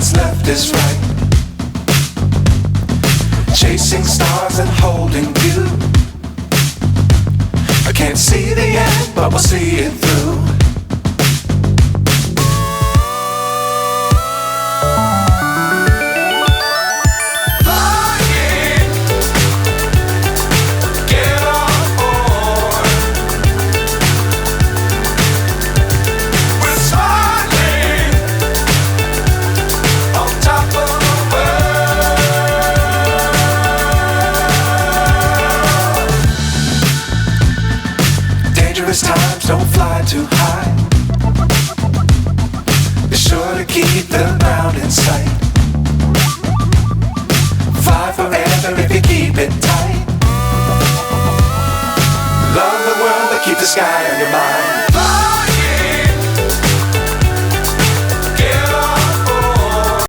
what's left is right. Chasing stars and holding you. I can't see the end, but we'll see it through. Times don't fly too high. Be sure to keep the ground in sight. Fly forever if you keep it tight. Love the world, but keep the sky on your mind.